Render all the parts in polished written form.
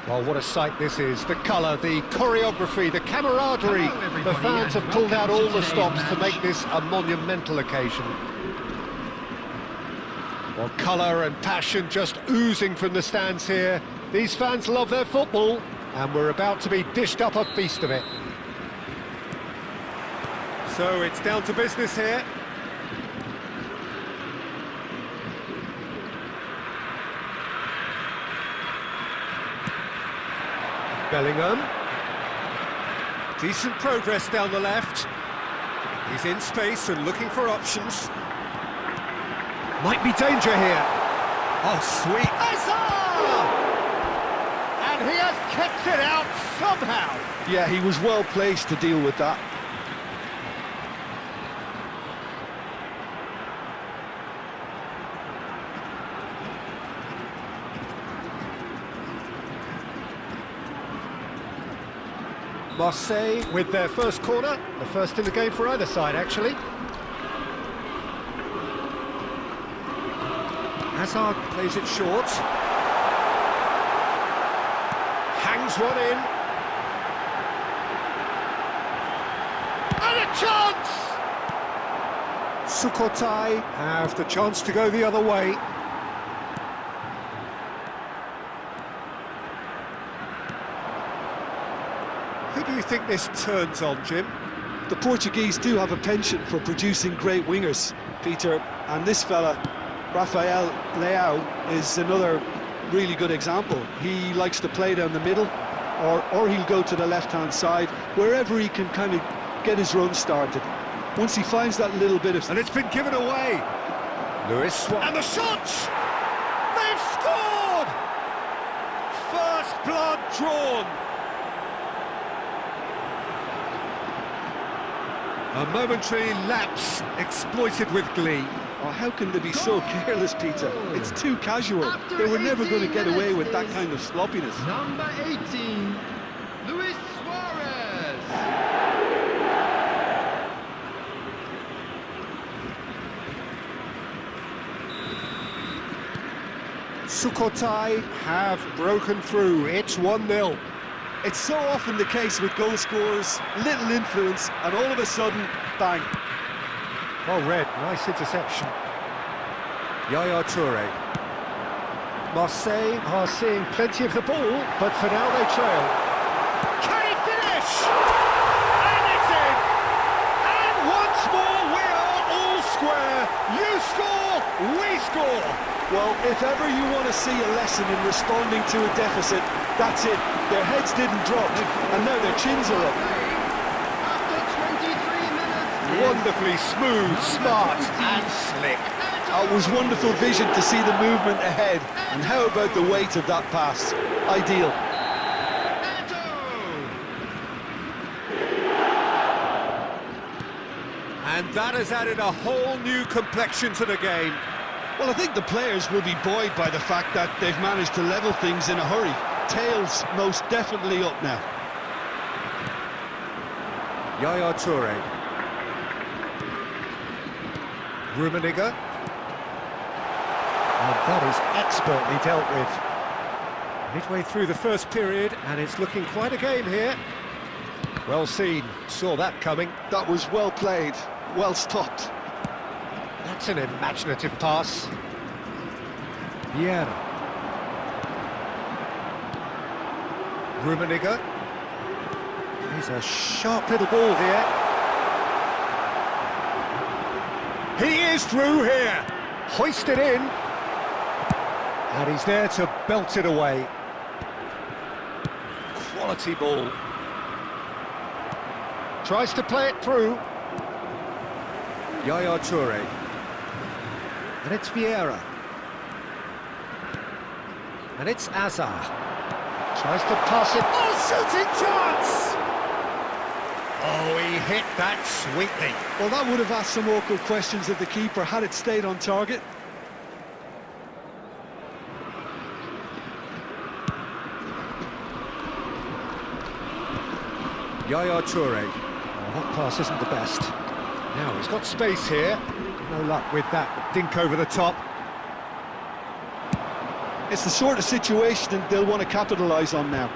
Well, what a sight this is. The colour, the choreography, the camaraderie. The fans have pulled out all the stops to make this a monumental occasion. Well, colour and passion just oozing from the stands here. These fans love their football, and we're about to be dished up a feast of it. So it's down to business here. Bellingham. Decent progress down the left. He's in space and looking for options. Might be danger here. Oh, sweet. And he has kept it out somehow. Yeah, he was well placed to deal with that. Marseille with their first corner, the first in the game for either side, actually. Hazard plays it short. Hangs one in. And a chance! Sukhothai have the chance to go the other way. Who do you think this turns on, Jim? The Portuguese do have a penchant for producing great wingers, Peter, and this fella, Rafael Leao, is another really good example. He likes to play down the middle, or he'll go to the left-hand side, wherever he can kind of get his run started. Once he finds that little bit of... And it's been given away. Luis Suarez. And the shot! They've scored! First blood drawn. A momentary lapse exploited with glee. Oh, how can they be so careless, Peter? It's too casual. They were never going to get away with that kind of sloppiness. Number 18, Luis Suarez. Sukhothai have broken through. It's 1-0. It's so often the case with goal scorers, little influence, and all of a sudden, bang. Well read, nice interception. Yaya Toure. Marseille are seeing plenty of the ball, but for now they trail. Can he finish? And it's in! And once more we are all square. You score, we score. Well, if ever you want to see a lesson in responding to a deficit, that's it. Their heads didn't drop, and now their chins are up. After 23 minutes... Wonderfully smooth, smart and slick. It was wonderful vision to see the movement ahead. And how about the weight of that pass? Ideal. And that has added a whole new complexion to the game. Well, I think the players will be buoyed by the fact that they've managed to level things in a hurry. Tails most definitely up now. Yaya Toure. Rummenigge. And that is expertly dealt with. Midway through the first period, and it's looking quite a game here. Well seen, saw that coming. That was well played, well stopped. That's an imaginative pass. Vieira. Rummenigge. He's a sharp little ball here. He is through here. Hoisted in. And he's there to belt it away. Quality ball. Tries to play it through. Yaya Toure. And it's Vieira. And it's Azar. Tries to pass it. Oh, shooting chance! Oh, he hit that sweetly. Well, that would have asked some awkward questions of the keeper had it stayed on target. Yaya Toure. Oh, that pass isn't the best. Now he's got space here. No luck with that dink over the top. It's the sort of situation that they'll want to capitalise on now.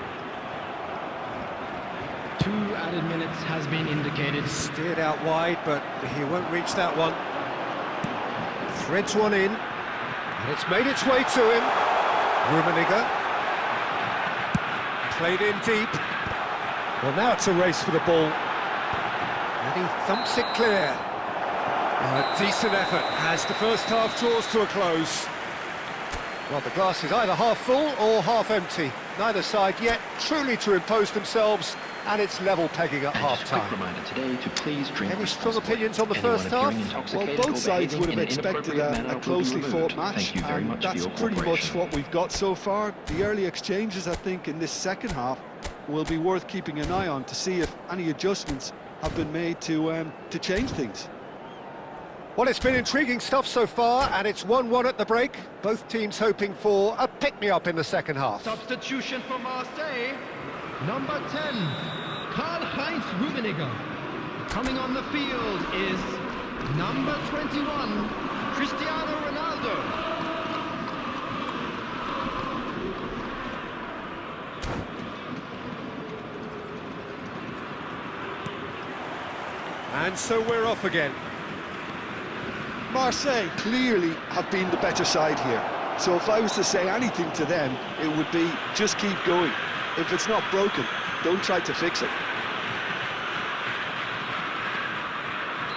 2 added minutes has been indicated. Steered out wide, but he won't reach that one. Threads one in, and it's made its way to him. Rummenigge. Played in deep. Well, now it's a race for the ball. And he thumps it clear. A decent effort as the first half draws to a close. Well, the glass is either half full or half empty. Neither side yet truly to impose themselves, and it's level pegging at half-time. Quick reminder today to please drink Any strong responsibly. opinions on the Anyone first appearing half? intoxicated Well, or both sides would have behaving in an expected inappropriate a manner closely will be fought removed. match, Thank you very and much for that's your pretty much cooperation. what we've got so far. The early exchanges, I think, in this second half will be worth keeping an eye on to see if any adjustments have been made to change things. Well, it's been intriguing stuff so far, and it's 1-1 at the break. Both teams hoping for a pick-me-up in the second half. Substitution for Marseille. Number 10, Karl-Heinz Rummenigge. Coming on the field is number 21, Cristiano Ronaldo. And so we're off again. Marseille clearly have been the better side here, so if I was to say anything to them, it would be just keep going. If it's not broken, don't try to fix it.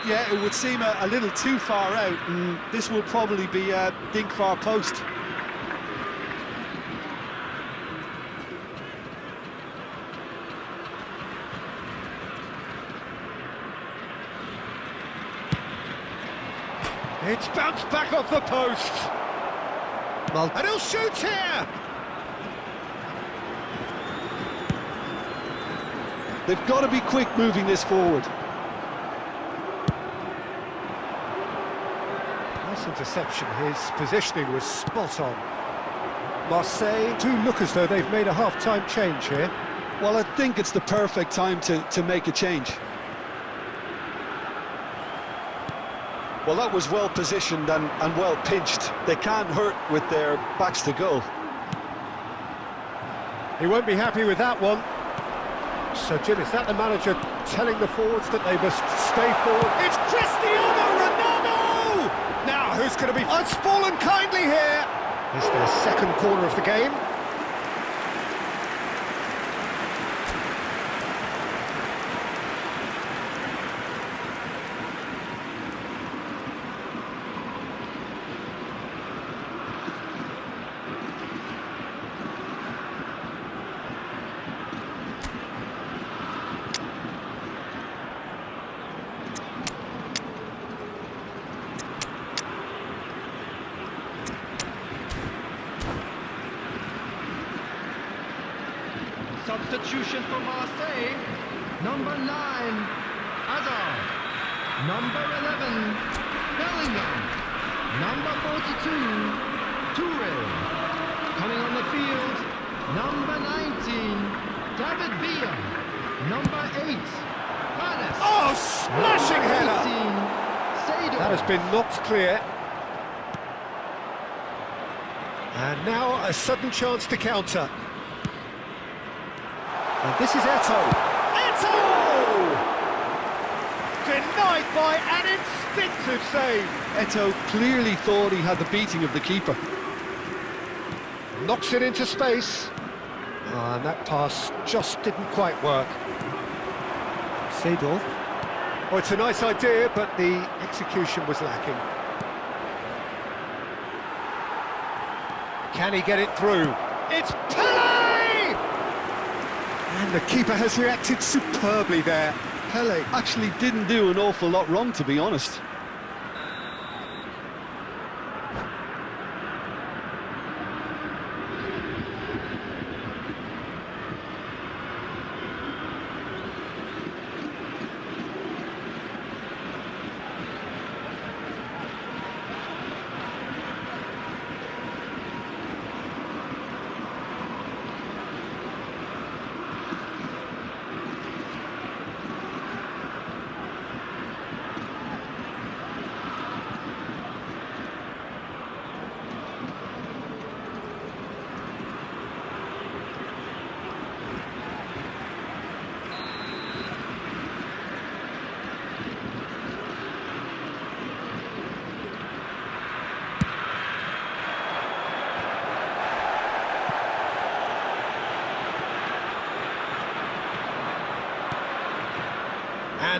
Yeah, it would seem a little too far out, and this will probably be a dink far post. It's bounced back off the post. And he'll shoot here. They've got to be quick moving this forward. Nice interception. His positioning was spot on. Marseille do look as though they've made a half-time change here. Well, I think it's the perfect time to make a change. Well, that was well positioned and well pinched. They can't hurt with their backs to goal. He won't be happy with that one. So, Jim, is that the manager telling the forwards that they must stay forward? It's Cristiano Ronaldo! Now, who's going to be... It's fallen kindly here! It's their second corner of the game. Substitution for Marseille. Number 9, Hazard. Number 11, Bellingham. Number 42, Toure. Coming on the field, number 19, David Villa. Number 8, Panis. Oh, smashing header! 18, Sado. That has been knocked clear. And now a sudden chance to counter. And this is Eto'o. Eto'o! Denied by an instinctive save. Eto'o clearly thought he had the beating of the keeper. Knocks it into space. And that pass just didn't quite work. Seedorf. Oh, it's a nice idea, but the execution was lacking. Can he get it through? It's Pele! And the keeper has reacted superbly there. Pele actually didn't do an awful lot wrong, to be honest.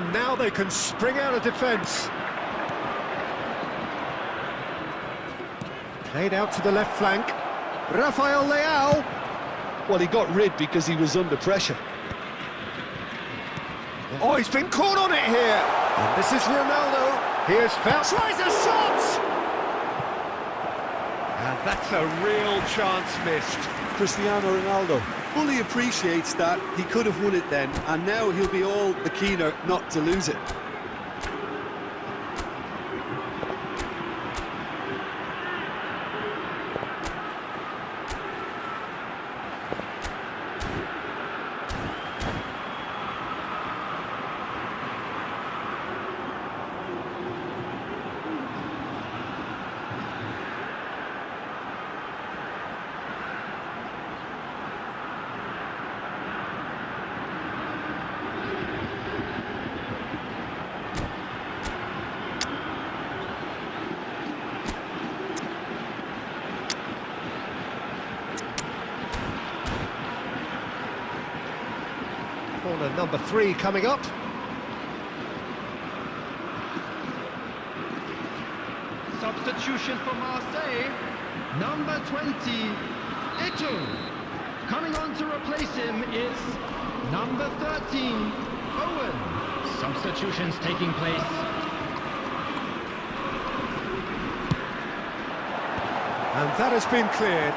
And now they can spring out of defence. Played out to the left flank. Rafael Leao. Well, he got rid because he was under pressure. Oh, he's been caught on it here. And this is Ronaldo. Here's foul. Tries a shot! And that's a real chance missed. Cristiano Ronaldo fully appreciates that he could have won it then, and now he'll be all the keener not to lose it. Corner number 3 coming up. Substitution for Marseille, number 20, Eto'o. Coming on to replace him is number 13, Owen. Substitutions taking place. And that has been cleared.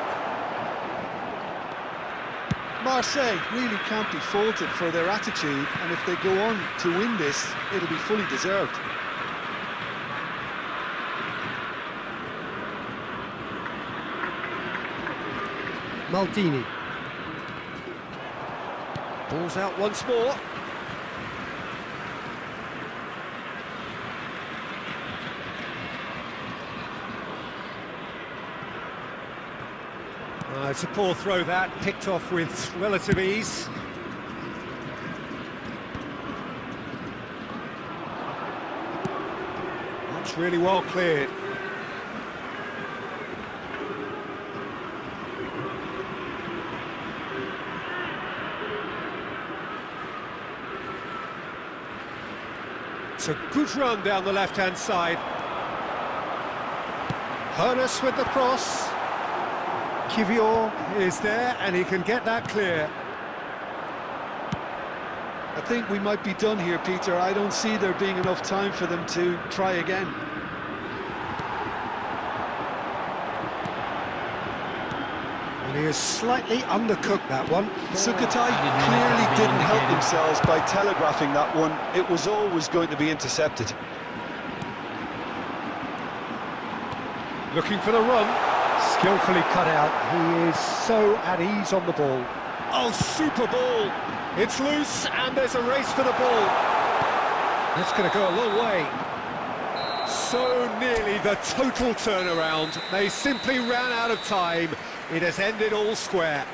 Marseille really can't be faulted for their attitude, and if they go on to win this, it'll be fully deserved. Maldini. Ball's out once more. It's a poor throw that, picked off with relative ease. That's really well cleared. It's a good run down the left-hand side. Hoeneß with the cross. Kivior is there, and he can get that clear. I think we might be done here, Peter. I don't see there being enough time for them to try again. And he is slightly undercooked, that one. Sukhothai clearly didn't help themselves by telegraphing that one. It was always going to be intercepted. Looking for the run. Skillfully cut out. He is so at ease on the ball. Oh, super ball. It's loose, and there's a race for the ball. That's going to go a long way. So nearly the total turnaround. They simply ran out of time. It has ended all square.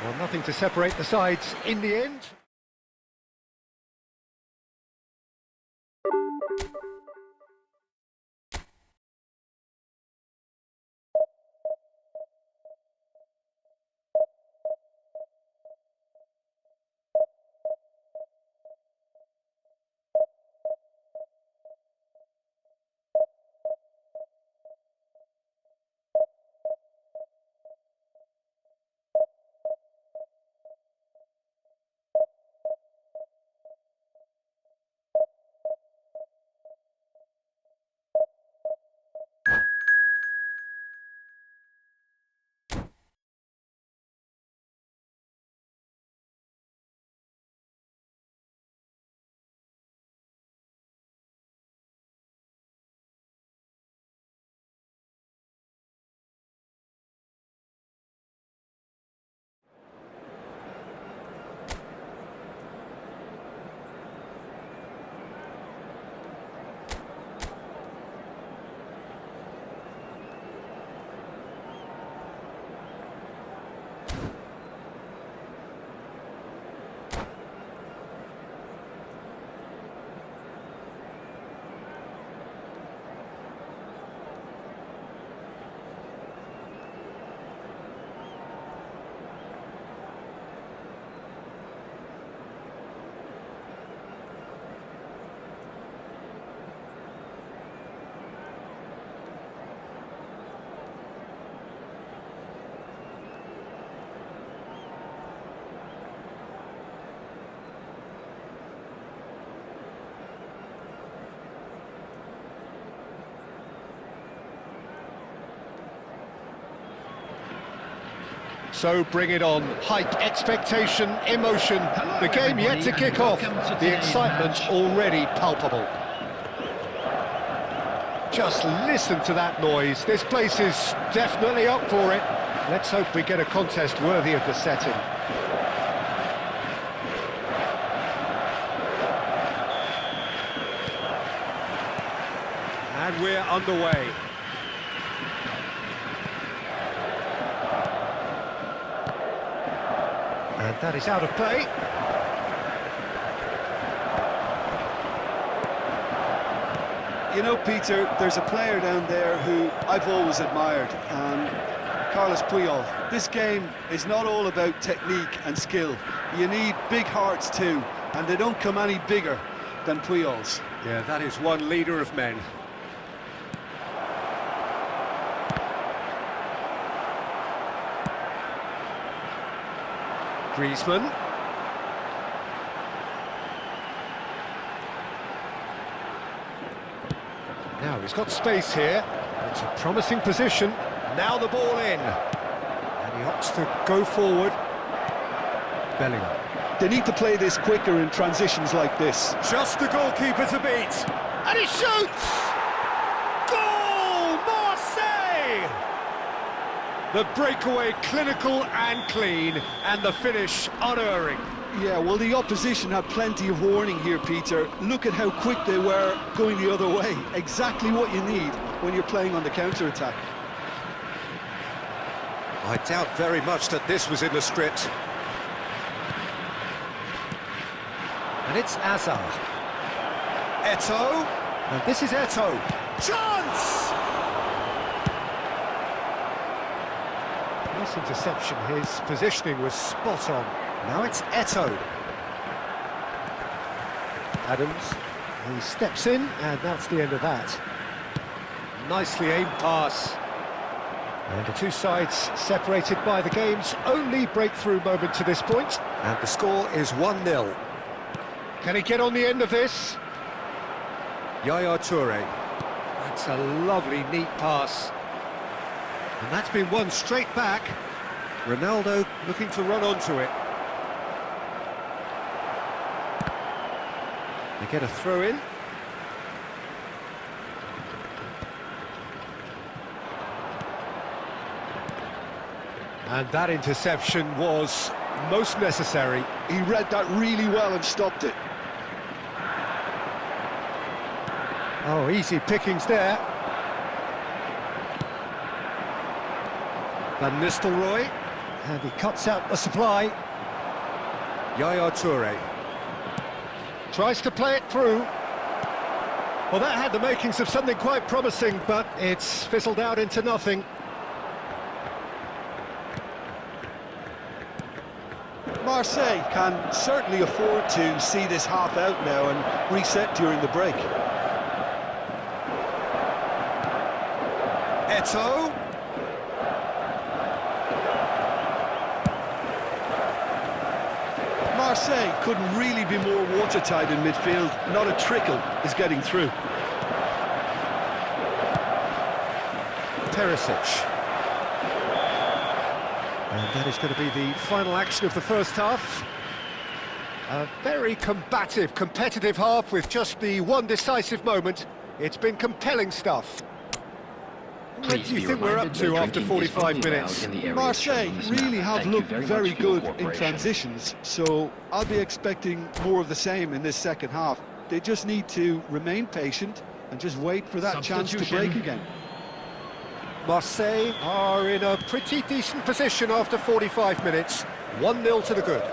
Well, nothing to separate the sides in the end. So bring it on. Hype, expectation, emotion. The game yet to kick off. The excitement already palpable. Just listen to that noise. This place is definitely up for it. Let's hope we get a contest worthy of the setting. And we're underway. And that is out of play. You know, Peter, there's a player down there who I've always admired, Carlos Puyol. This game is not all about technique and skill. You need big hearts too, and they don't come any bigger than Puyol's. Yeah, that is one leader of men. Griezmann. Now he's got space here. It's a promising position. Now the ball in. And he opts to go forward. Bellingham. They need to play this quicker in transitions like this. Just the goalkeeper to beat. And he shoots! Goal! Marseille! The breakaway clinical and clean, and the finish unerring. Yeah, well, the opposition had plenty of warning here, Peter. Look at how quick they were going the other way. Exactly what you need when you're playing on the counter-attack. I doubt very much that this was in the script. And it's Azar. Eto'o. And this is Eto'o. Chance! Nice interception. His positioning was spot on. Now it's Eto'o. Adams. He steps in, and that's the end of that. Nicely aimed pass. And the two sides separated by the game's only breakthrough moment to this point. And the score is 1-0. Can he get on the end of this? Yaya Toure. That's a lovely, neat pass. And that's been won straight back. Ronaldo looking to run onto it. They get a throw in. And that interception was most necessary. He read that really well and stopped it. Oh, easy pickings there. Van Nistelrooy. And he cuts out the supply. Yaya Toure. Tries to play it through. Well, that had the makings of something quite promising, but it's fizzled out into nothing. Marseille can certainly afford to see this half out now and reset during the break. Eto'o. Marseille couldn't really be more watertight in midfield. Not a trickle is getting through. Perisic. And that is going to be the final action of the first half. A very combative, competitive half with just the one decisive moment. It's been compelling stuff. What do you think we're up to after 45 minutes? Marseille really have looked very good in transitions, so I'll be expecting more of the same in this second half. They just need to remain patient and just wait for that chance to break again. Marseille are in a pretty decent position after 45 minutes. 1-0 to the good.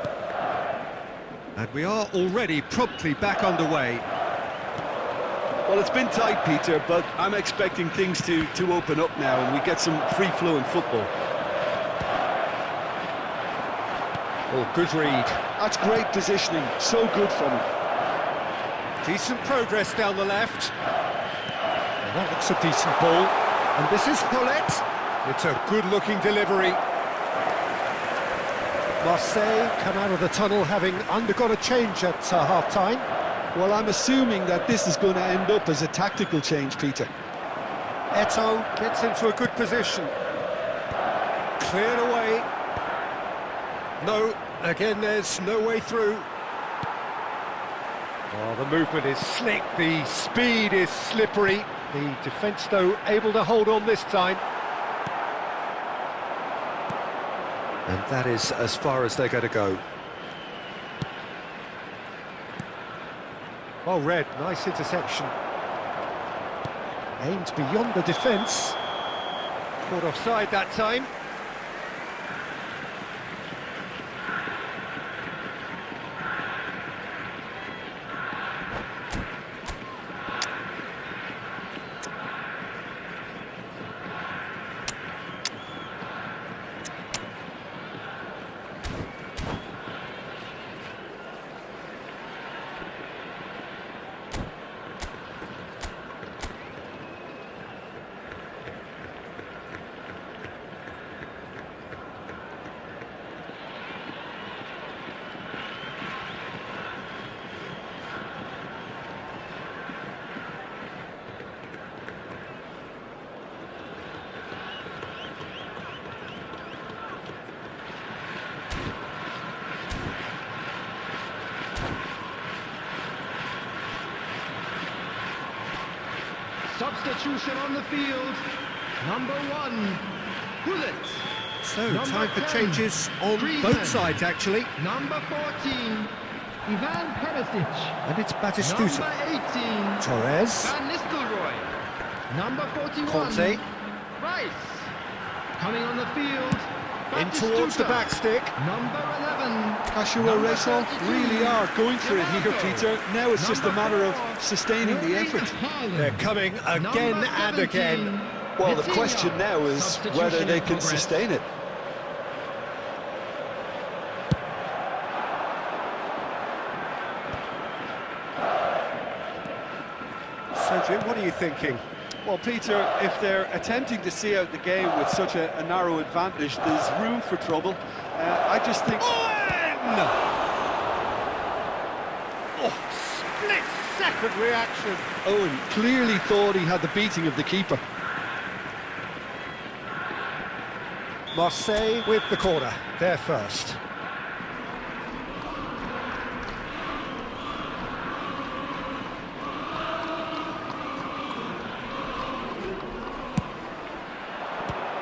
And we are already promptly back underway. Well, it's been tight, Peter, but I'm expecting things to open up now and we get some free-flowing football. Oh, good read. That's great positioning, so good from him. Decent progress down the left. And that looks a decent ball. And this is Paulette. It's a good-looking delivery. Marseille come out of the tunnel having undergone a change at half-time. Well, I'm assuming that this is going to end up as a tactical change, Peter. Eto'o gets into a good position. Cleared away. No, again, there's no way through. Oh, the movement is slick, the speed is slippery. The defence, though, able to hold on this time. And that is as far as they're going to go. Well read, nice interception. Aimed beyond the defence. Caught offside that time. Substitution on the field. Number 1, Bullet. So, Number time for 10, changes on Griezmann. both sides, actually. Number 14, Ivan Perisic. And it's Batistuta. Number 18, Torres. Van Nistelrooy. Number 41, Conte. Rice. Coming on the field, In towards the Batistuta. back stick. Number 11, Joshua Number Rachel 32, really are going for it here, Ronaldo. Peter. Now it's just a Number matter 4, of sustaining the Erling effort. Haaland. They're coming again Number and 17, again. Well, the Vitinha. question now is Substitution whether they in can progress. sustain it. So, Jim, what are you thinking? Well, Peter, if they're attempting to see out the game with such a narrow advantage, there's room for trouble. I just think... Owen! Oh, split-second reaction. Owen clearly thought he had the beating of the keeper. Marseille with the corner. They're first.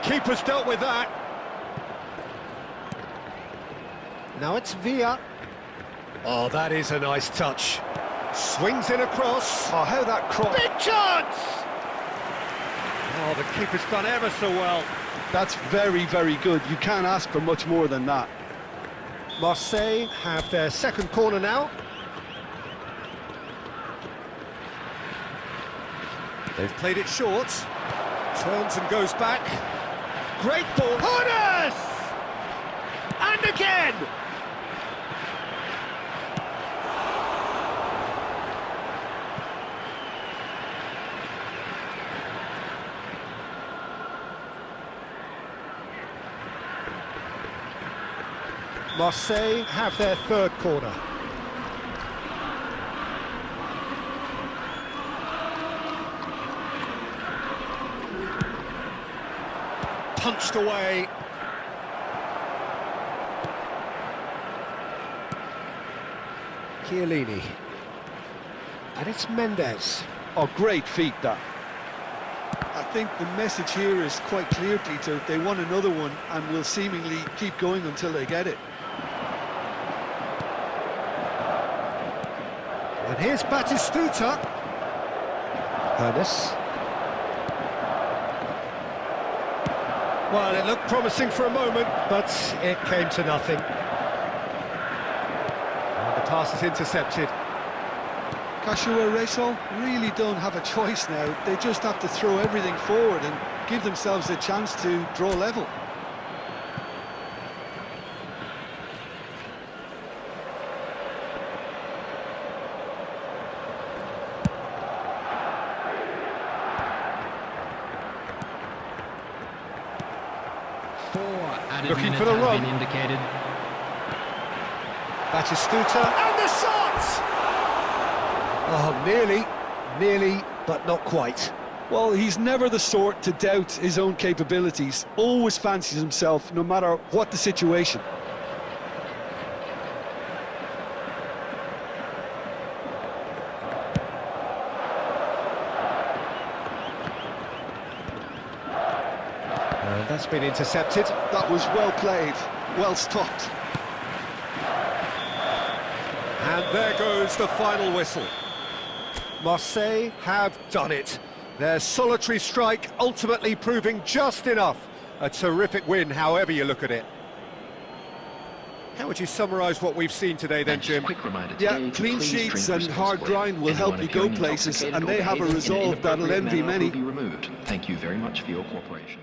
Keeper's dealt with that. Now it's Villa. Oh, that is a nice touch. Swings in across. Oh, how that cross... Big chance! Oh, the keeper's done ever so well. That's very, very good. You can't ask for much more than that. Marseille have their second corner now. They've played it short. Turns and goes back. Great ball. Horace! And again! Marseille have their third corner. Punched away. Chiellini. And it's Mendes. Oh, great feat, that. I think the message here is quite clear, Peter. They want another one and will seemingly keep going until they get it. And here's Batistuta. Ernest. Well, it looked promising for a moment, but it came to nothing. And the pass is intercepted. Joshua Rachel really don't have a choice now. They just have to throw everything forward and give themselves a chance to draw level. Added Looking minutes for the have run. been indicated. Batistuta, and the shot! Oh, nearly, but not quite. Well, he's never the sort to doubt his own capabilities. Always fancies himself, no matter what the situation. And that's been intercepted. That was well played, well stopped. And there goes the final whistle. Marseille have done it. Their solitary strike ultimately proving just enough. A terrific win, however you look at it. How would you summarise what we've seen today then, Jim? Quick reminder Yeah, today to clean please sheets drink and hard responsibly. grind will help Anyone you go appearing places, intoxicated and or they have a behaving in an resolve that'll inappropriate envy manner many. will be removed. Thank you very much for your cooperation.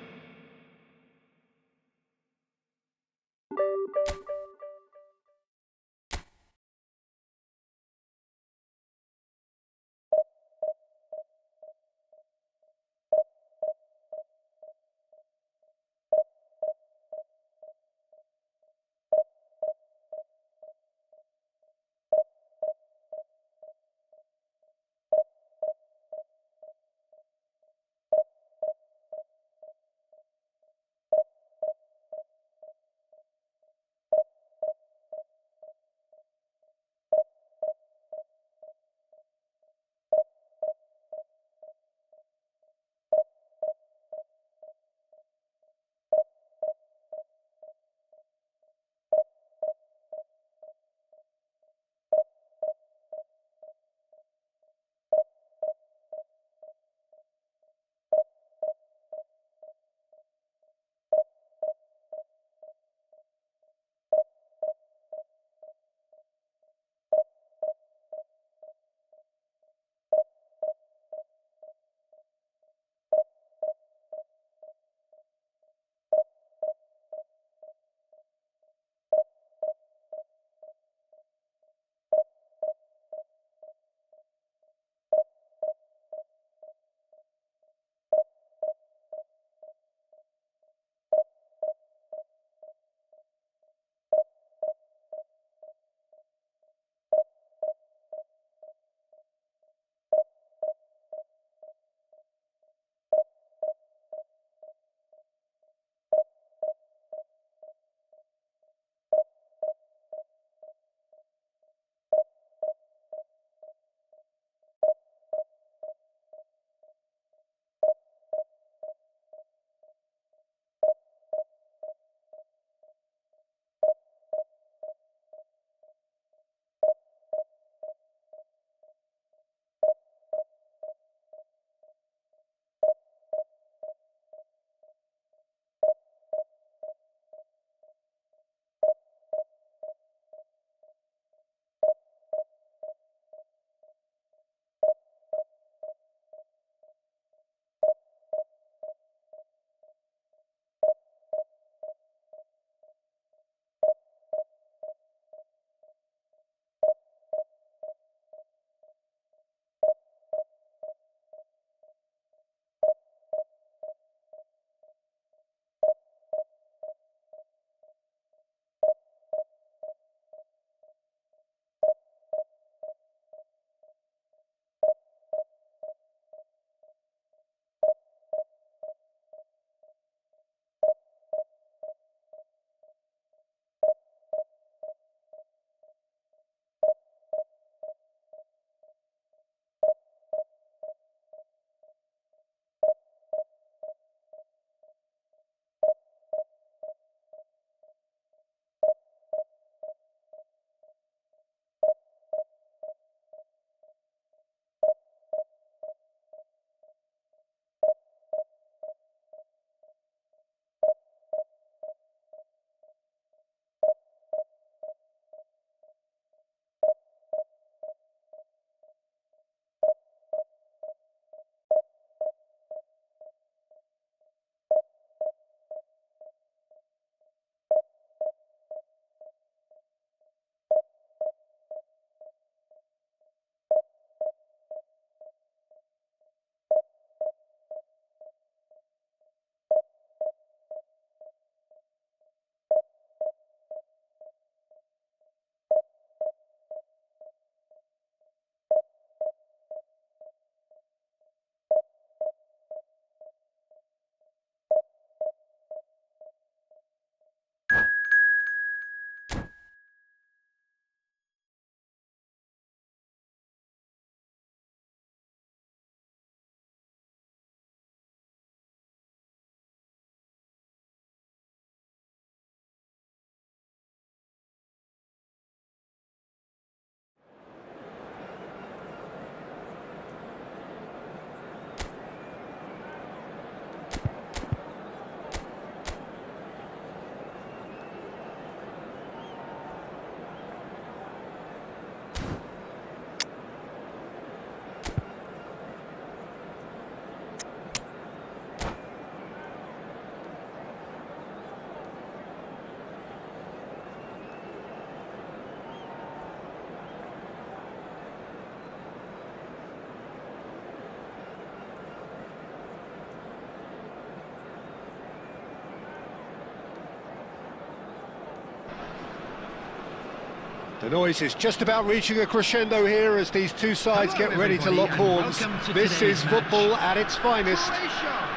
The noise is just about reaching a crescendo here as these two sides Hello, get ready to lock everybody, and horns. welcome to This today's is match. football at its finest. Croatia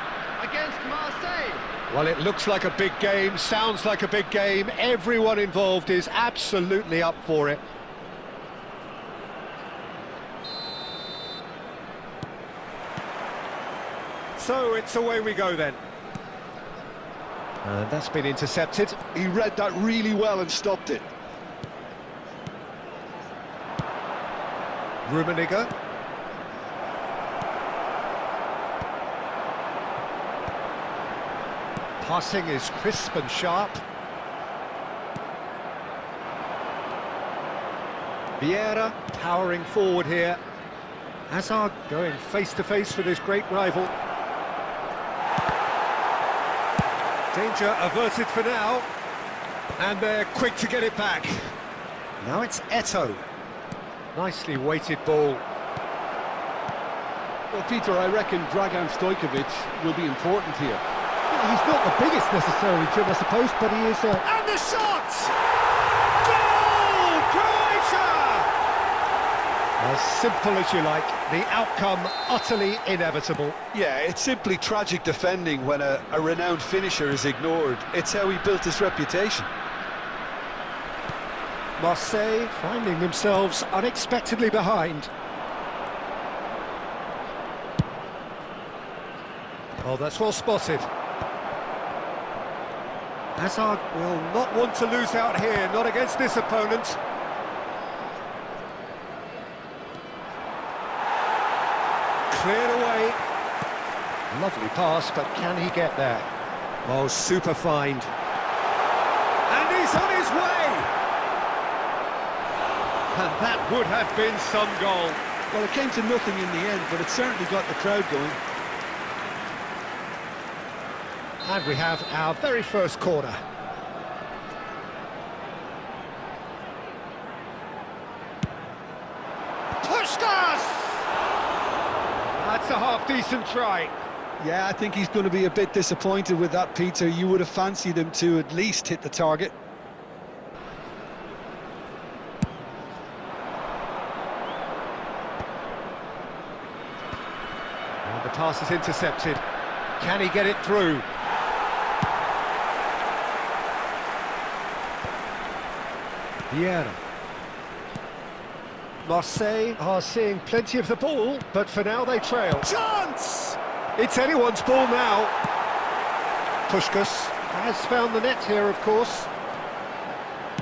against Marseille. Well, it looks like a big game, sounds like a big game. Everyone involved is absolutely up for it. So it's away we go then. And that's been intercepted. He read that really well and stopped it. Rummenigge. Passing is crisp and sharp. Vieira powering forward here. Hazard going face-to-face with his great rival. Danger averted for now. And they're quick to get it back. Now it's Eto'o. Nicely weighted ball. Well, Peter, I reckon Dragan Stojkovic will be important here. He's not the biggest necessarily, Jim, I suppose, but he is a... And the shot! Goal! Croatia! As simple as you like, the outcome utterly inevitable. Yeah, it's simply tragic defending when a renowned finisher is ignored. It's how he built his reputation. Marseille finding themselves unexpectedly behind. Oh, that's well spotted. Hazard will not want to lose out here, not against this opponent. Cleared away. Lovely pass, but can he get there? Oh, super find. And he's on his way! And that would have been some goal. Well, it came to nothing in the end, but it certainly got the crowd going. And we have our very first corner. Puskás! That's a half-decent try. Yeah, I think he's going to be a bit disappointed with that, Peter. You would have fancied him to at least hit the target. And the pass is intercepted. Can he get it through? Vieira. Marseille are seeing plenty of the ball, but for now they trail. Chance! It's anyone's ball now. Puskás has found the net here, of course.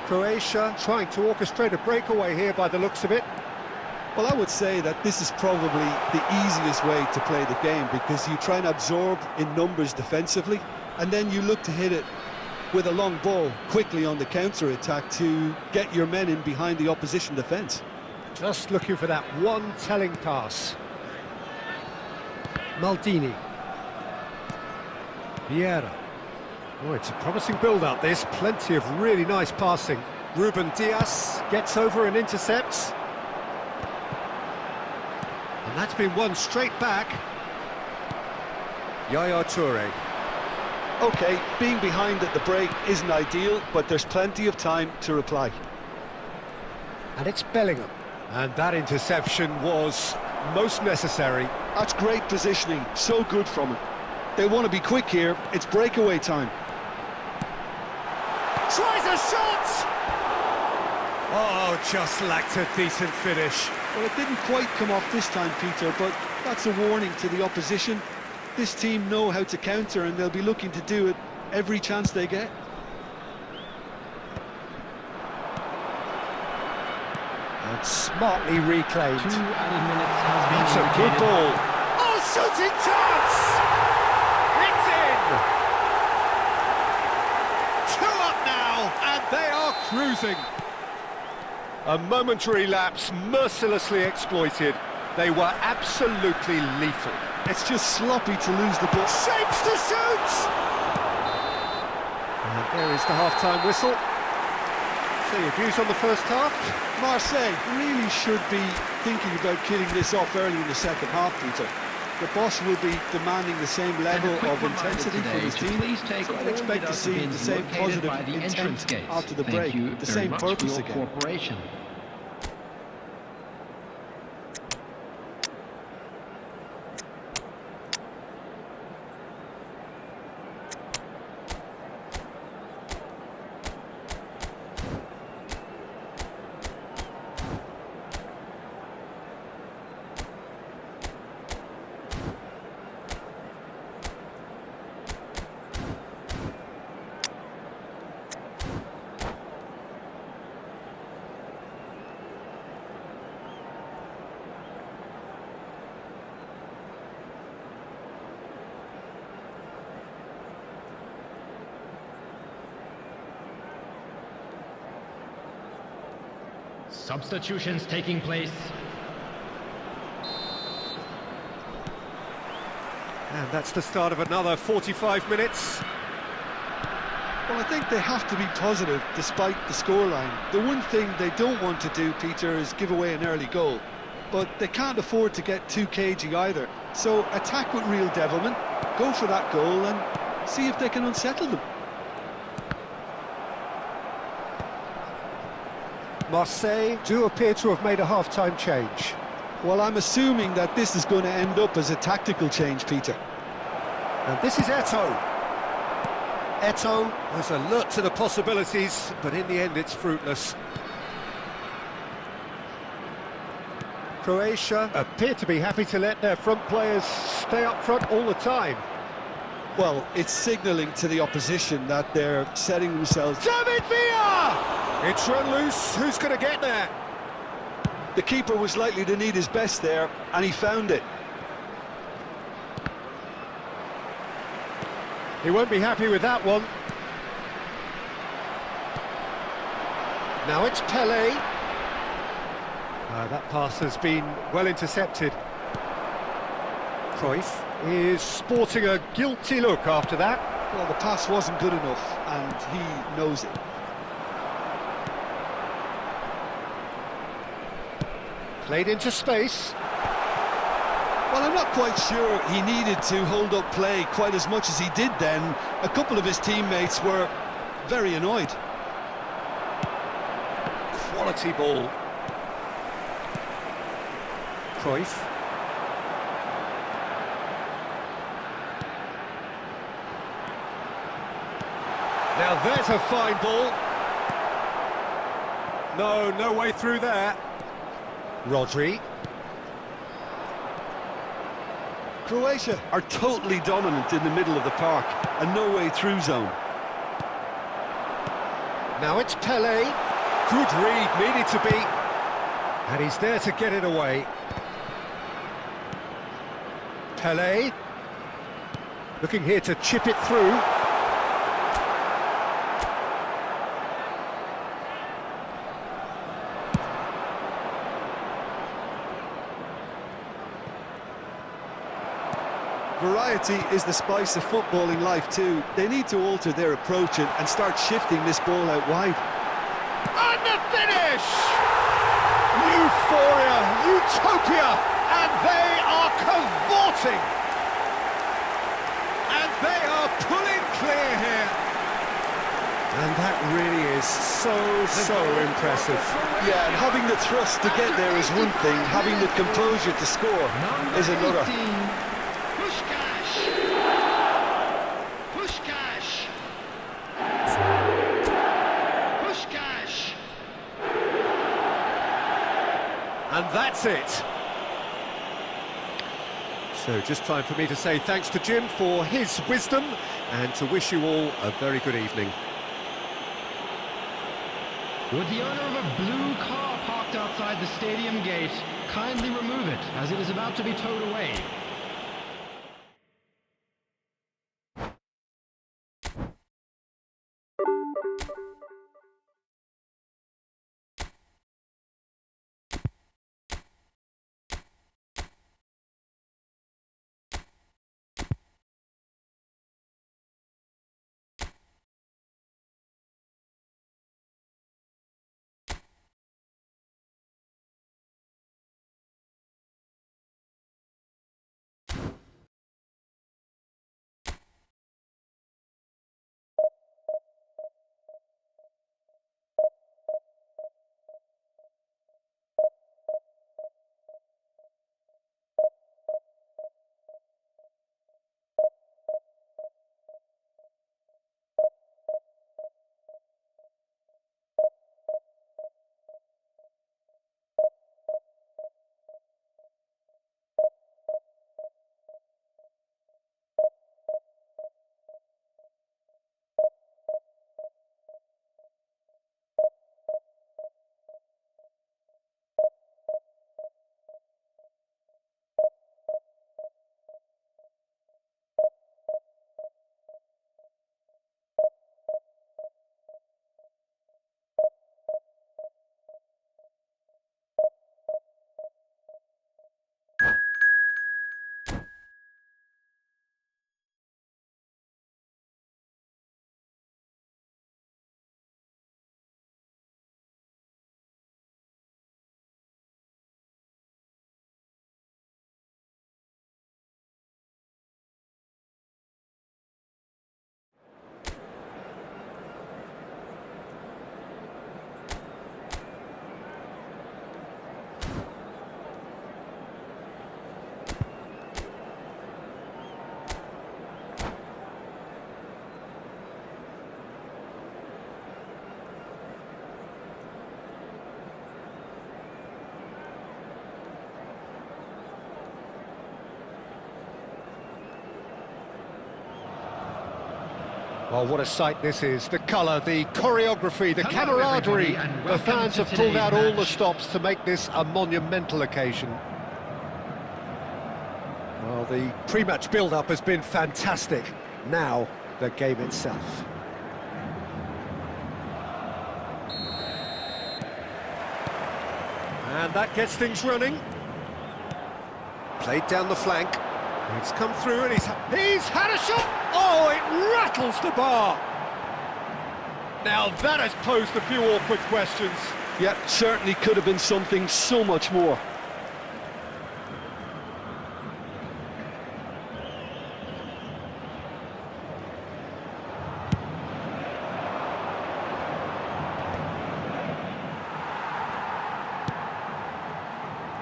Croatia trying to orchestrate a breakaway here by the looks of it. Well, I would say that this is probably the easiest way to play the game because you try and absorb in numbers defensively and then you look to hit it with a long ball quickly on the counter-attack to get your men in behind the opposition defence. Just looking for that one telling pass. Maldini. Vieira. Oh, it's a promising build-up, this. Plenty of really nice passing. Ruben Dias gets over and intercepts. And that's been won straight back. Yaya Toure. OK, being behind at the break isn't ideal, but there's plenty of time to reply. And it's Bellingham. And that interception was most necessary. That's great positioning, so good from him. They want to be quick here, it's breakaway time. Tries a shot! Oh, just lacked a decent finish. Well, it didn't quite come off this time, Peter, but that's a warning to the opposition. This team know how to counter and they'll be looking to do it every chance they get. And smartly reclaimed. 2 added minutes has been That's a good indicated. ball. Oh, shooting chance! It's in! 2 up now, and they are cruising. A momentary lapse mercilessly exploited. They were absolutely lethal. It's just sloppy to lose the ball. Shapes to shoot! And there is the half-time whistle. So your views on the first half? Marseille really should be thinking about killing this off early in the second half, Peter. The boss will be demanding the same level of intensity from his team. Please take So I'd all expect the to see the dustbins same located positive by the entrance intent gates. after the Thank break, you the very same much purpose for your again. cooperation. Substitutions taking place. And that's the start of another 45 minutes. Well, I think they have to be positive despite the scoreline. The one thing they don't want to do, Peter, is give away an early goal. But they can't afford to get too cagey either. So attack with real devilment, go for that goal and see if they can unsettle them. Marseille do appear to have made a half-time change. Well, I'm assuming that this is going to end up as a tactical change, Peter. And this is Eto'o. Eto'o was alert to the possibilities, but in the end it's fruitless. Croatia appear to be happy to let their front players stay up front all the time. Well, it's signalling to the opposition that they're setting themselves... David Villa! It's run loose, who's going to get there? The keeper was likely to need his best there, and he found it. He won't be happy with that one. Now it's Pelé. That pass has been well intercepted. Cruyff is sporting a guilty look after that. Well, the pass wasn't good enough, and he knows it. Played into space. Well, I'm not quite sure he needed to hold up play quite as much as he did then. A couple of his teammates were very annoyed. Quality ball. Cruyff. Now there's a fine ball. No way through there. Rodri. Croatia are totally dominant in the middle of the park, and no way through zone. Now it's Pelé. Good read, needed to be. And he's there to get it away. Pelé. Looking here to chip it through. Variety is the spice of footballing life too. They need to alter their approach and start shifting this ball out wide. And the finish! Euphoria, utopia, and they are cavorting. And they are pulling clear here. And that really is so impressive. Yeah, and having the thrust to get there is one thing, having the composure to score is another. 18, Puskás. And that's it. So just time for me to say thanks to Jim for his wisdom and to wish you all a very good evening. Would the owner of a blue car parked outside the stadium gate kindly remove it, as it is about to be towed away? Oh, what a sight this is. The colour, the choreography, the Hello, camaraderie. everybody, and The welcome fans to have pulled today's out all the match. stops to make this a monumental occasion. Well, the pre-match build-up has been fantastic. Now, the game itself. And that gets things running. Played down the flank. It's come through and he's had a shot! Oh, it rattles the bar! Now that has posed a few awkward questions. Yeah, certainly could have been something so much more.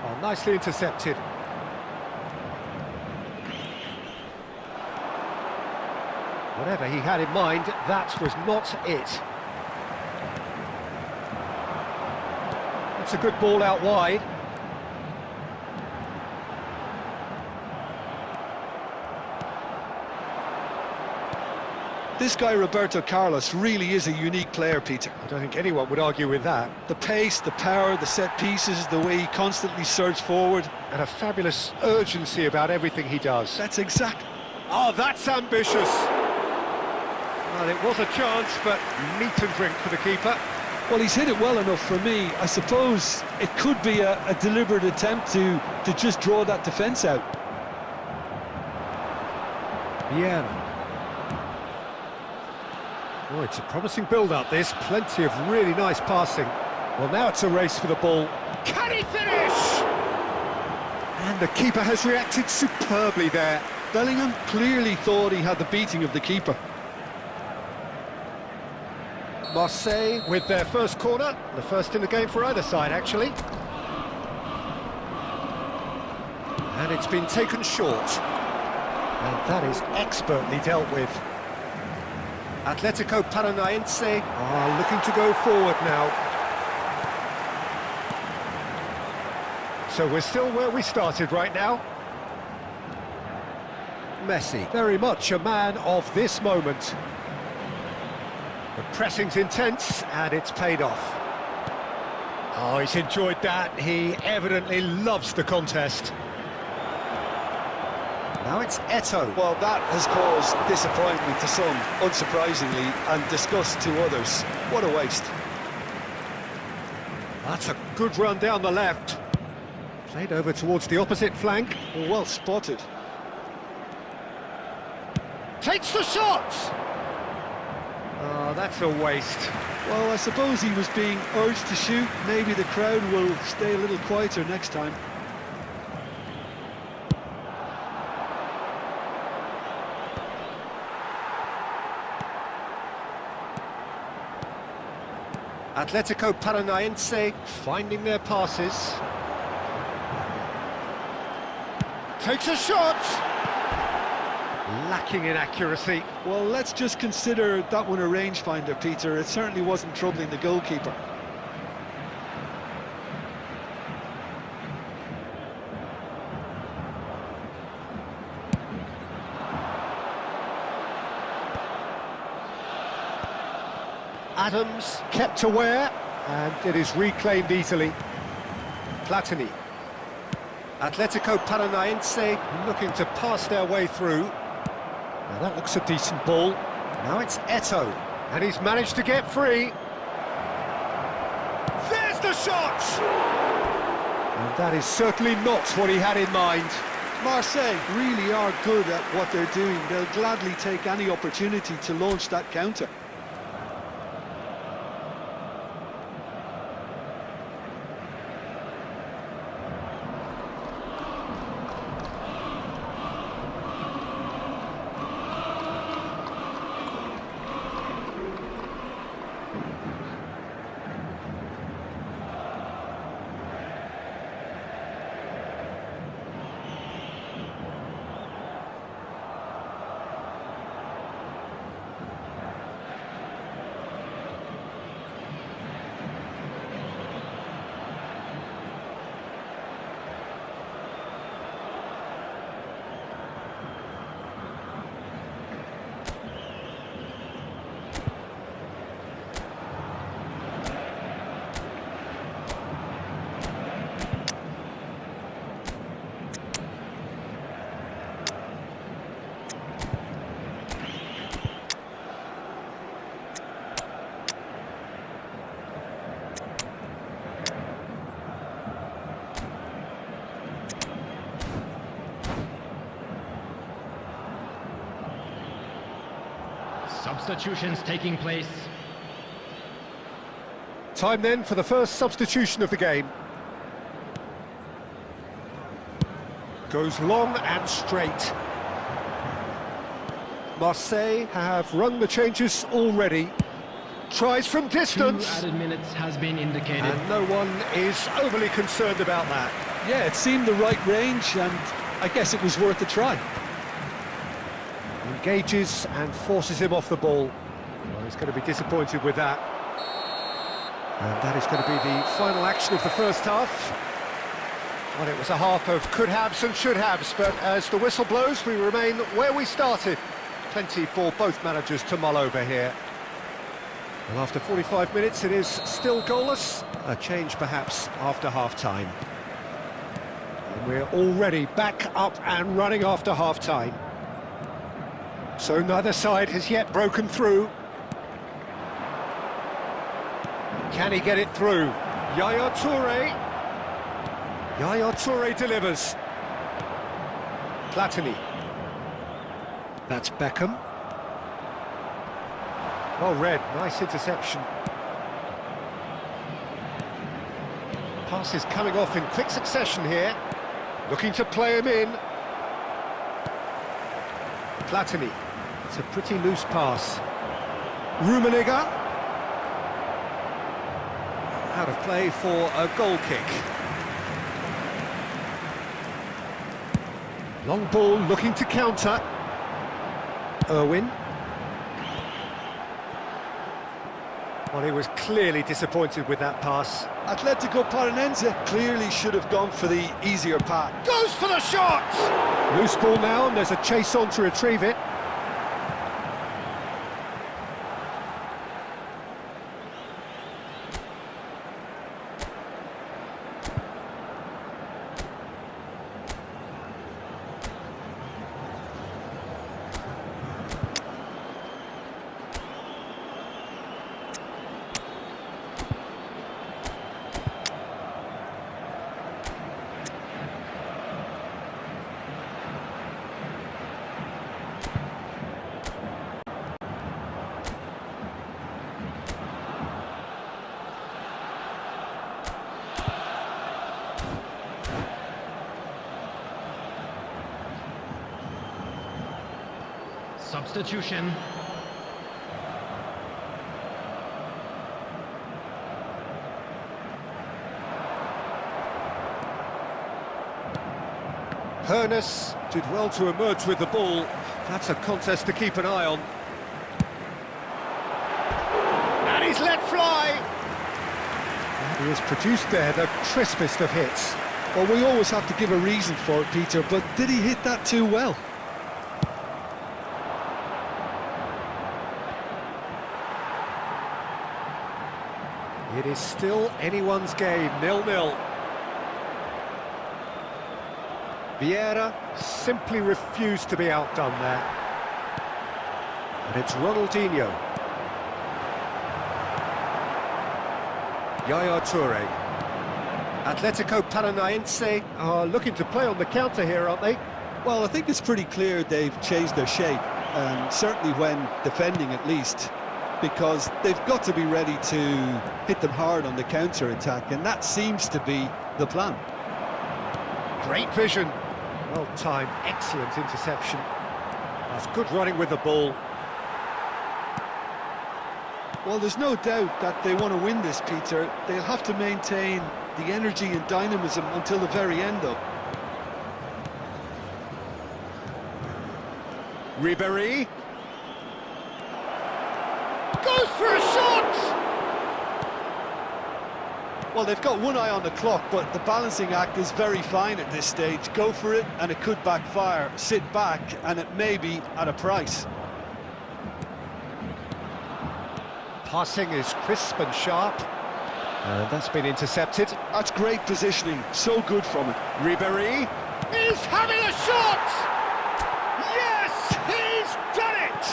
Oh, nicely intercepted. Whatever he had in mind, that was not it. It's a good ball out wide. This guy, Roberto Carlos, really is a unique player, Peter. I don't think anyone would argue with that. The pace, the power, the set pieces, the way he constantly surges forward. And a fabulous urgency about everything he does. That's exact. Oh, that's ambitious! Well, it was a chance, but meat and drink for the keeper. Well, he's hit it well enough for me. I suppose it could be a deliberate attempt to just draw that defence out. Vienna. Oh, it's a promising build-up, this. Plenty of really nice passing. Well, now it's a race for the ball. Can he finish? And the keeper has reacted superbly there. Bellingham clearly thought he had the beating of the keeper. Marseille with their first corner, the first in the game for either side, actually. And it's been taken short. And that is expertly dealt with. Atletico Paranaense are looking to go forward now. So we're still where we started right now. Messi, very much a man of this moment. The pressing's intense, and it's paid off. Oh, he's enjoyed that. He evidently loves the contest. Now it's Eto'o. Well, that has caused disappointment to some, unsurprisingly, and disgust to others. What a waste. That's a good run down the left. Played over towards the opposite flank. Well spotted. Takes the shot! Oh, that's a waste. Well, I suppose he was being urged to shoot. Maybe the crowd will stay a little quieter next time. Atletico Paranaense finding their passes. Takes a shot! Lacking in accuracy. Well, let's just consider that one a rangefinder, Peter. It certainly wasn't troubling the goalkeeper. Adams kept aware, and it is reclaimed easily. Platini. Atletico Paranaense looking to pass their way through. Now that looks a decent ball. Now it's Eto'o, and he's managed to get free. There's the shot! And that is certainly not what he had in mind. Marseille really are good at what they're doing. They'll gladly take any opportunity to launch that counter. Substitutions taking place. Time then for the first substitution of the game. Goes long and straight. Marseille have rung the changes already. Tries from 2 distance. added minutes has been indicated. And no one is overly concerned about that. Yeah, it seemed the right range, and I guess it was worth a try. Engages and forces him off the ball. Well, he's going to be disappointed with that. And that is going to be the final action of the first half. Well, it was a half of could-haves and should-haves, but as the whistle blows, we remain where we started. Plenty for both managers to mull over here. Well, after 45 minutes, it is still goalless. A change, perhaps, after half-time. And we're already back up and running after half-time. So neither side has yet broken through. Can he get it through? Yaya Toure. Yaya Toure delivers. Platini. That's Beckham. Well read, nice interception. Passes coming off in quick succession here. Looking to play him in. Platini. It's a pretty loose pass. Rummenigge. Out of play for a goal kick. Long ball looking to counter. Irwin. Well, he was clearly disappointed with that pass. Atletico Paranaense clearly should have gone for the easier path. Goes for the shot! Loose ball now, and there's a chase on to retrieve it. Substitution. Hoeneß did well to emerge with the ball. That's a contest to keep an eye on. And he's let fly! And he has produced there the crispest of hits. Well, we always have to give a reason for it, Peter, but did he hit that too well? It is still anyone's game, 0-0. Vieira simply refused to be outdone there. And it's Ronaldinho. Yaya Toure. Atletico Paranaense are looking to play on the counter here, aren't they? Well, I think it's pretty clear they've changed their shape, and certainly when defending at least, because they've got to be ready to hit them hard on the counter-attack, and that seems to be the plan. Great vision. Well timed, excellent interception. That's good running with the ball. Well, there's no doubt that they want to win this, Peter. They'll have to maintain the energy and dynamism until the very end, though. Ribéry. Goes for a shot! Well, they've got one eye on the clock, but the balancing act is very fine at this stage. Go for it, and it could backfire. Sit back, and it may be at a price. Passing is crisp and sharp. And that's been intercepted. That's great positioning. So good from it. Ribéry is having a shot! Yes, he's done it!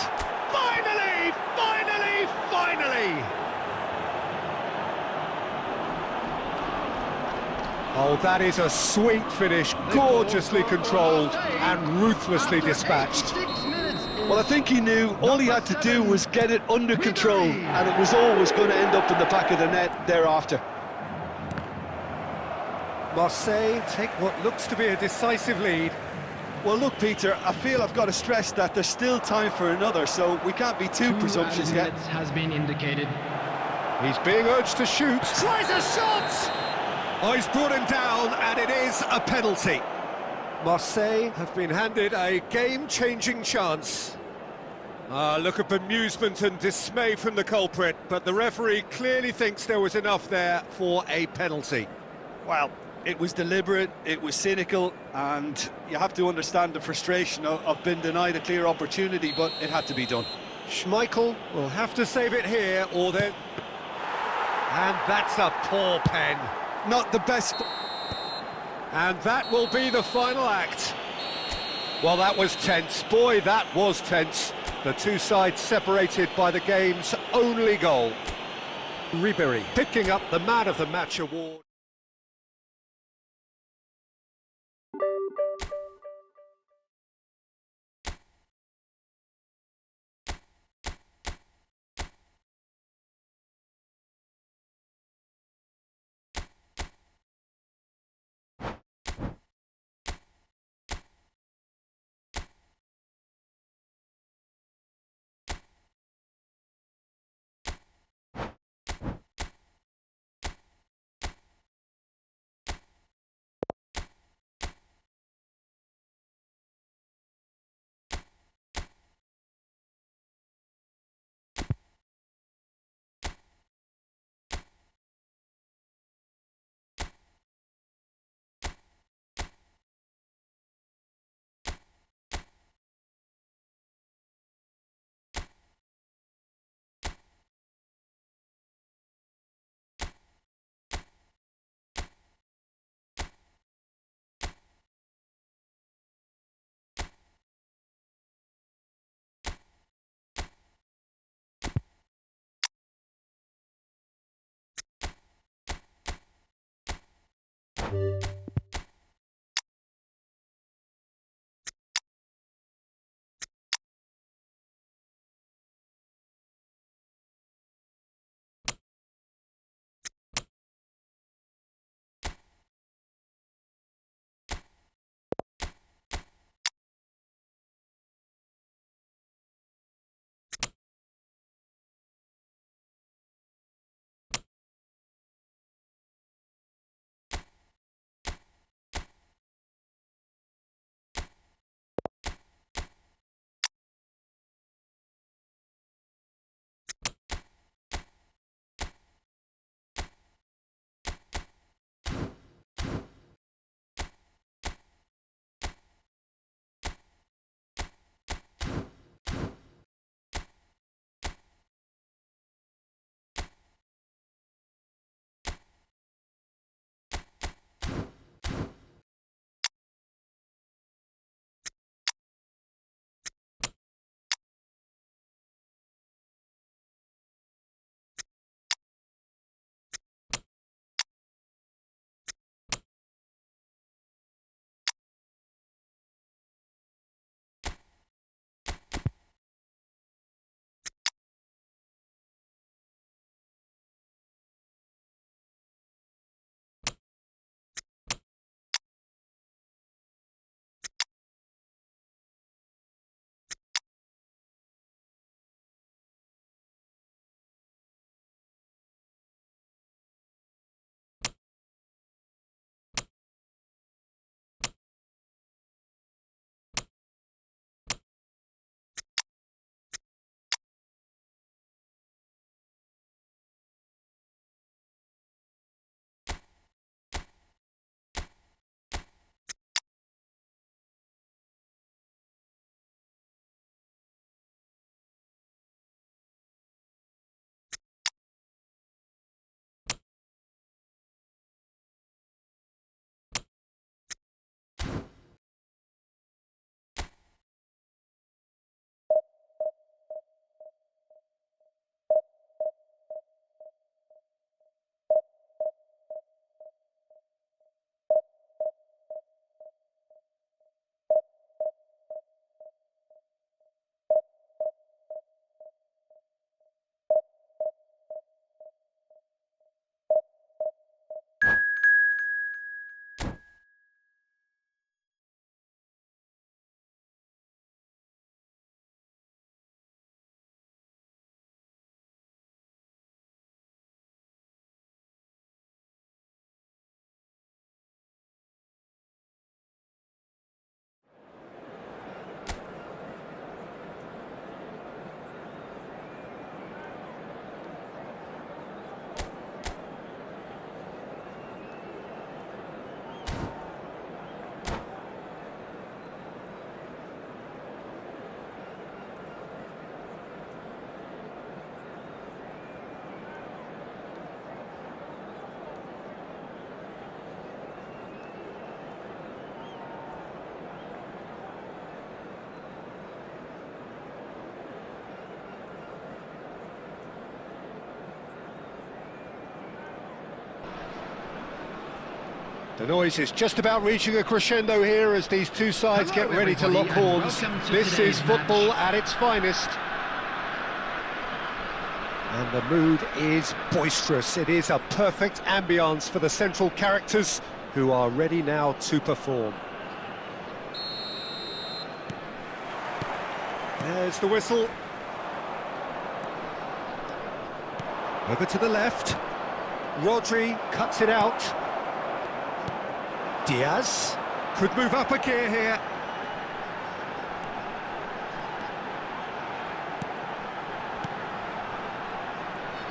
Finally, finally, finally! Oh, that is a sweet finish, gorgeously controlled and ruthlessly dispatched. Well, I think he knew all he had to do was get it under control, and it was always going to end up in the back of the net thereafter. Marseille take what looks to be a decisive lead. Well, look, Peter, I feel I've got to stress that there's still time for another, so we can't be too presumptuous yet. Minutes has been indicated. He's being urged to shoot. Tries a shot! Oh, he's brought him down, and it is a penalty. Marseille have been handed a game-changing chance. Look at bemusement and dismay from the culprit, but the referee clearly thinks there was enough there for a penalty. Well, it was deliberate, it was cynical, and you have to understand the frustration of being denied a clear opportunity, but it had to be done. Schmeichel will have to save it here, or then... And that's a poor pen. Not the best... And that will be the final act. Well, that was tense. Boy, that was tense. The two sides separated by the game's only goal. Ribéry picking up the Man of the Match award. The noise is just about reaching a crescendo here as these two sides Hello, get ready to lock everybody, and horns. welcome to This today's is football match. at its finest. And the mood is boisterous. It is a perfect ambience for the central characters who are ready now to perform. There's the whistle. Over to the left. Rodri cuts it out. Diaz could move up a gear here.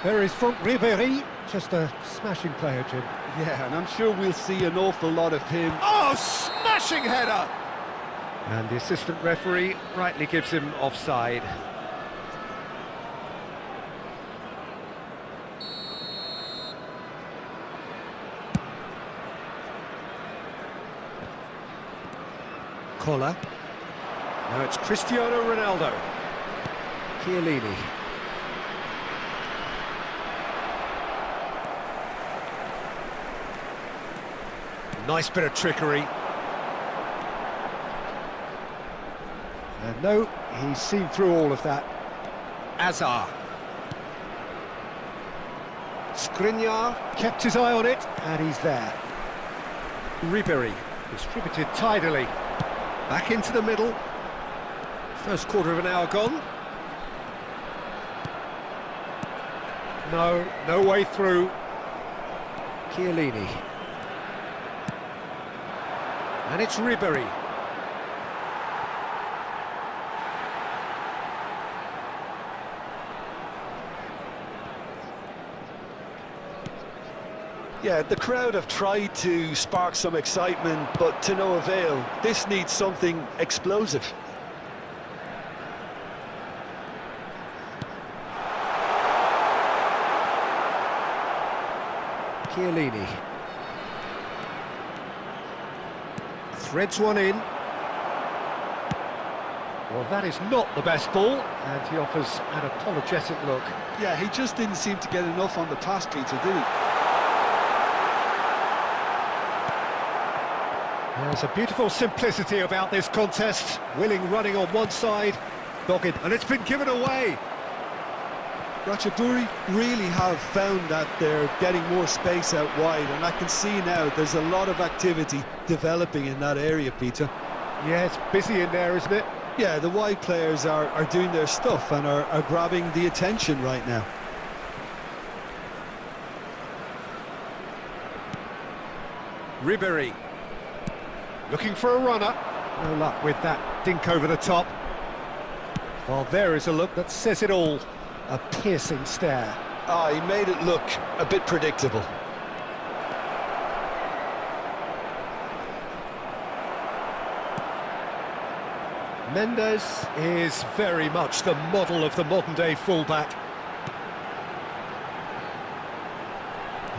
There is Franck Ribéry, just a smashing player, Jim. Yeah, and I'm sure we'll see an awful lot of him. Oh, smashing header! And the assistant referee rightly gives him offside. Kola. Now it's Cristiano Ronaldo. Chiellini. Nice bit of trickery. And no, he's seen through all of that. Azar. Skriniar kept his eye on it, and he's there. Ribéry distributed tidily. Back into the middle. First quarter of an hour gone. No way through. Chiellini. And it's Ribéry. Yeah, the crowd have tried to spark some excitement, but to no avail. This needs something explosive. Chiellini. Threads one in. Well, that is not the best ball, and he offers an apologetic look. Yeah, he just didn't seem to get enough on the pass, Peter, did he? There's a beautiful simplicity about this contest. Willing running on one side, dogged, and it's been given away. Ratchaburi really have found that they're getting more space out wide, and I can see now there's a lot of activity developing in that area, Peter. Yeah, it's busy in there, isn't it? Yeah, the wide players are doing their stuff and are grabbing the attention right now. Ribéry. Looking for a runner. No luck with that dink over the top. Well, there is a look that says it all. A piercing stare. Ah, he made it look a bit predictable. Mendes is very much the model of the modern-day fullback.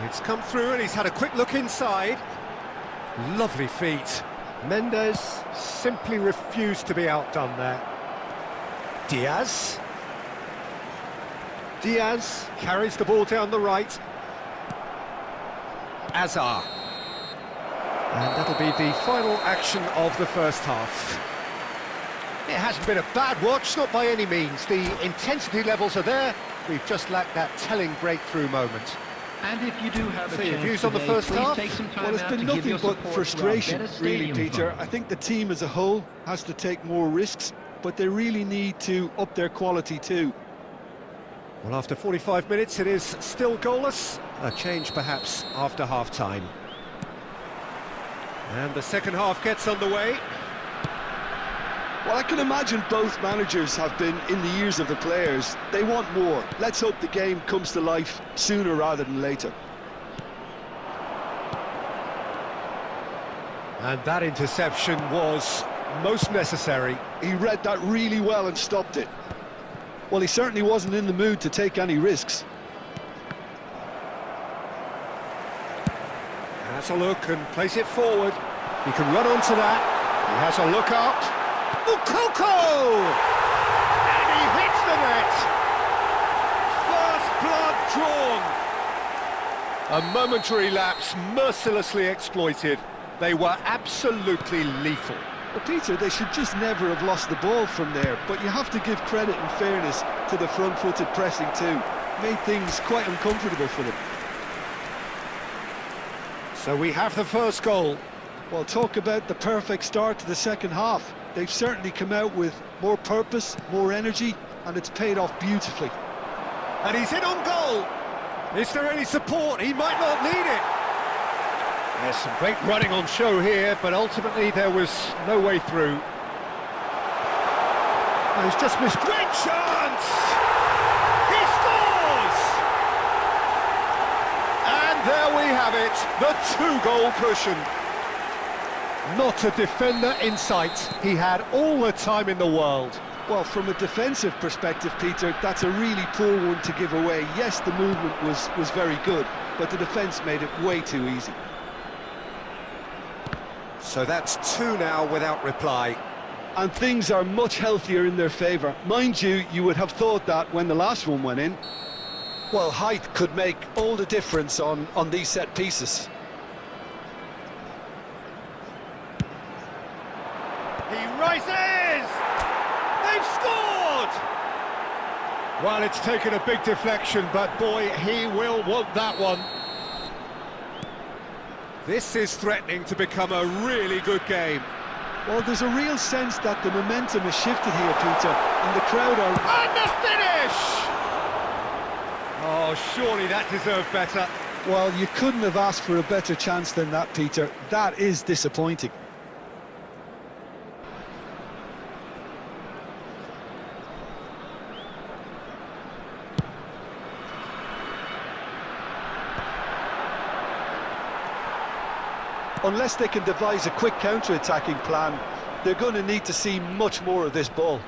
It's come through and he's had a quick look inside. Lovely feet. Mendes simply refused to be outdone there. Diaz. Diaz carries the ball down the right. Azar. And that'll be the final action of the first half. It hasn't been a bad watch, not by any means. The intensity levels are there. We've just lacked that telling breakthrough moment. And if you do have a So your chance views on the today, first please half? take some time Well, it's out been to give nothing your but support to our frustration, better really, stadium Peter. fund. I think the team as a whole has to take more risks, but they really need to up their quality too. Well, after 45 minutes, it is still goalless. A change, perhaps, after half-time. And the second half gets underway. Well, I can imagine both managers have been in the ears of the players. They want more. Let's hope the game comes to life sooner rather than later. And that interception was most necessary. He read that really well and stopped it. Well, he certainly wasn't in the mood to take any risks. Has a look and plays it forward. He can run onto that. He has a look up. Ukoko! And he hits the net! First blood drawn. A momentary lapse mercilessly exploited. They were absolutely lethal. But Peter, they should just never have lost the ball from there, but you have to give credit and fairness to the front-footed pressing too. Made things quite uncomfortable for them. So we have the first goal. Well, talk about the perfect start to the second half. They've certainly come out with more purpose, more energy, and it's paid off beautifully. And he's in on goal. Is there any support? He might not need it. There's some great running on show here, but ultimately there was no way through. Oh, he's just missed. Great chance! He scores! And there we have it, the two-goal cushion. Not a defender in sight. He had all the time in the world. Well, from a defensive perspective, Peter, that's a really poor one to give away. Yes, the movement was very good, but the defence made it way too easy. So that's two now without reply. And things are much healthier in their favour. Mind you, you would have thought that when the last one went in. Well, height could make all the difference on these set pieces. He rises! They've scored! Well, it's taken a big deflection, but boy, he will want that one. This is threatening to become a really good game. Well, there's a real sense that the momentum has shifted here, Peter, and the crowd are... And the finish! Oh, surely that deserved better. Well, you couldn't have asked for a better chance than that, Peter. That is disappointing. Unless they can devise a quick counter-attacking plan, they're going to need to see much more of this ball.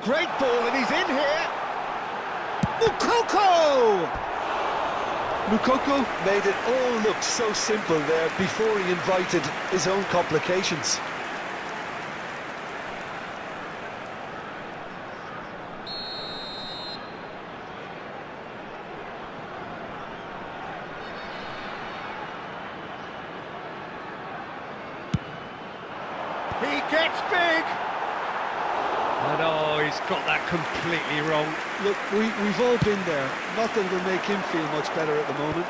Great ball, and he's in here. Mukoko! Mukoko made it all look so simple there before he invited his own complications. He gets big! And oh, he's got that completely wrong. Look, we've all been there. Nothing will make him feel much better at the moment.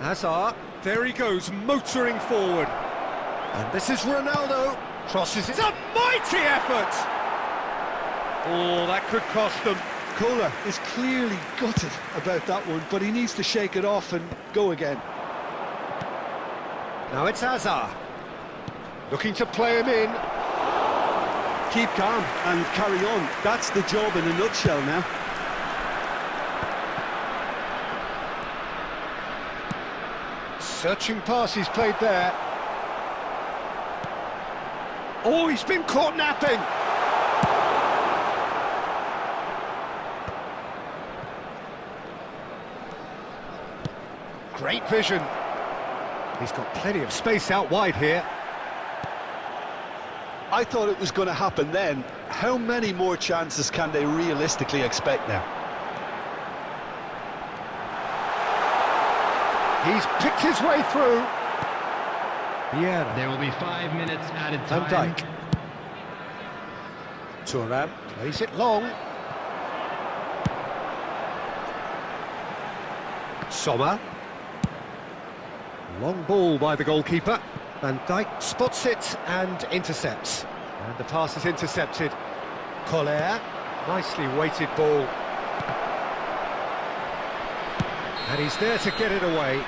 Hazard, there he goes, motoring forward. And this is Ronaldo. Crosses it. It's a mighty effort! Oh, that could cost them. Kohler is clearly gutted about that one, but he needs to shake it off and go again. Now it's Hazard. Looking to play him in. Keep calm and carry on. That's the job in a nutshell now. Searching pass he's played there. Oh, he's been caught napping. Great vision. He's got plenty of space out wide here. I thought it was going to happen then. How many more chances can they realistically expect now? He's picked his way through. Yeah. There will be 5 minutes added Van time. Dijk. Thuram plays it long. Sommer. Long ball by the goalkeeper. Van Dijk spots it and intercepts. And the pass is intercepted. Kohler, nicely weighted ball. And he's there to get it away.